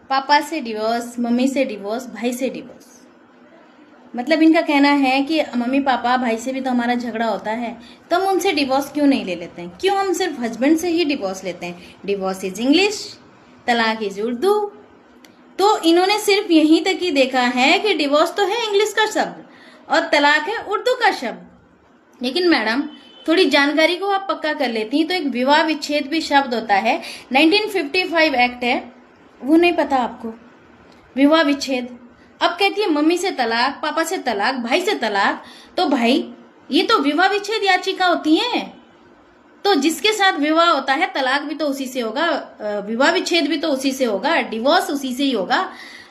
पापा से divorce, mummy से डिवोर्स, भाई से डिवोर्स। मतलब इनका कहना है कि मम्मी पापा भाई से भी तो हमारा झगड़ा होता है, तो हम उनसे डिवोर्स क्यों नहीं ले लेते हैं, क्यों हम सिर्फ हस्बैंड से ही डिवोर्स लेते हैं। डिवोर्स इज इंग्लिश, तलाक इज उर्दू। तो इन्होंने सिर्फ यहीं तक ही देखा है कि डिवोर्स तो है इंग्लिश का शब्द और तलाक है उर्दू का शब्द। लेकिन मैडम थोड़ी जानकारी को आप पक्का कर लेती हैं तो एक विवाह विच्छेद भी शब्द होता है, 1955 एक्ट है, वो नहीं पता आपको। विवाह विच्छेद। अब कहती है मम्मी से तलाक, पापा से तलाक, भाई से तलाक, तो भाई ये तो विवाह विच्छेद याचिका होती है। तो जिसके साथ विवाह होता है तलाक भी तो उसी से होगा, विवाह विच्छेद भी तो उसी से होगा, डिवोर्स उसी से ही होगा।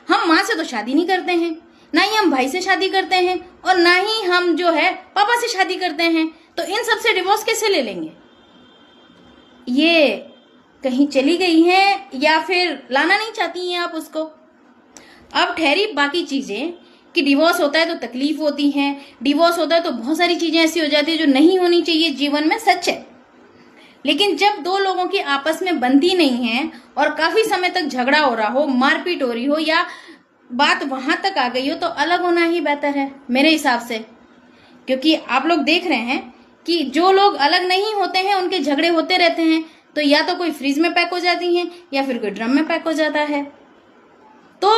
हम माँ से तो शादी नहीं करते हैं, ना ही हम भाई से शादी करते हैं, और ना ही हम जो है पापा से शादी करते हैं। तो इन सब से डिवोर्स कैसे ले लेंगे? ये कहीं चली गई हैं या फिर लाना नहीं चाहती हैं आप उसको। अब ठहरी बाकी चीजें कि डिवोर्स होता है तो तकलीफ होती है, डिवोर्स होता है तो बहुत सारी चीजें ऐसी हो जाती है जो नहीं होनी चाहिए जीवन में, सच है। लेकिन जब दो लोगों की आपस में बनती नहीं है और काफी समय तक झगड़ा हो रहा हो, मारपीट हो रही हो, या बात वहां तक आ गई हो, तो अलग होना ही बेहतर है मेरे हिसाब से। क्योंकि आप लोग देख रहे हैं कि जो लोग अलग नहीं होते हैं उनके झगड़े होते रहते हैं, तो या तो कोई फ्रीज में पैक हो जाती हैं या फिर कोई ड्रम में पैक हो जाता है। तो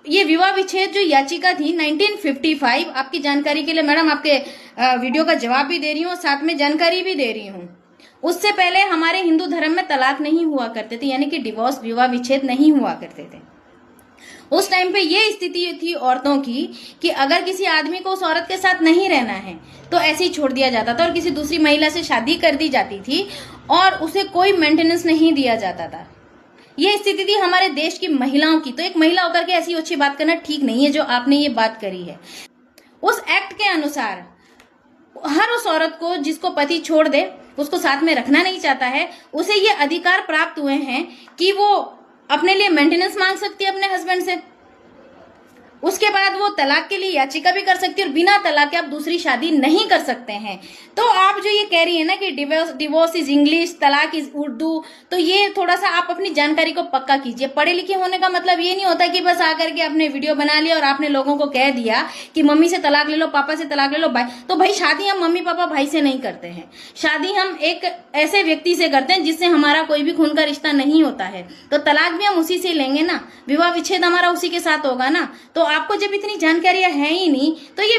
ये विवाह विच्छेद जो याचिका थी 1955, आपकी जानकारी के लिए मैडम आपके वीडियो का जवाब भी दे रही हूँ और साथ में जानकारी भी दे रही हूँ। उससे पहले हमारे हिंदू धर्म में तलाक नहीं हुआ करते थे, यानी कि डिवोर्स, विवाह विच्छेद नहीं हुआ करते थे। उस टाइम पे ये स्थिति थी औरतों की कि अगर किसी आदमी को उस औरत के साथ नहीं रहना है तो ऐसे ही छोड़ दिया जाता था और किसी दूसरी महिला से शादी कर दी जाती थी और उसे कोई मेंटेनेंस नहीं दिया जाता था। ये स्थिति थी हमारे देश की महिलाओं की। तो एक महिला होकर के ऐसी अच्छी बात करना ठीक नहीं है जो आपने ये बात करी है। उस एक्ट के अनुसार हर उस औरत को जिसको पति छोड़ दे, उसको साथ में रखना नहीं चाहता है, उसे ये अधिकार प्राप्त हुए हैं कि वो अपने लिए मेंटेनेंस मांग सकती है अपने हस्बैंड से। उसके बाद वो तलाक के लिए याचिका भी कर सकती है और बिना तलाक के आप दूसरी शादी नहीं कर सकते हैं। तो आप जो ये कह रही है ना कि डिवोर्स इज इंग्लिश, तलाक इज उर्दू, तो ये थोड़ा सा आप अपनी जानकारी को पक्का कीजिए। पढ़े लिखे होने का मतलब ये नहीं होता कि बस आकर के आपने वीडियो बना लिया और आपने लोगों को कह दिया कि मम्मी से तलाक ले लो, पापा से तलाक ले लो, भाई। तो भाई शादी हम मम्मी पापा भाई से नहीं करते हैं, शादी हम एक ऐसे व्यक्ति से करते हैं जिससे हमारा कोई भी खून का रिश्ता नहीं होता है। तो तलाक भी हम उसी से लेंगे ना, विवाह विच्छेद हमारा उसी के साथ होगा ना। तो आपको जब इतनी जानकारियां है ही नहीं तो ये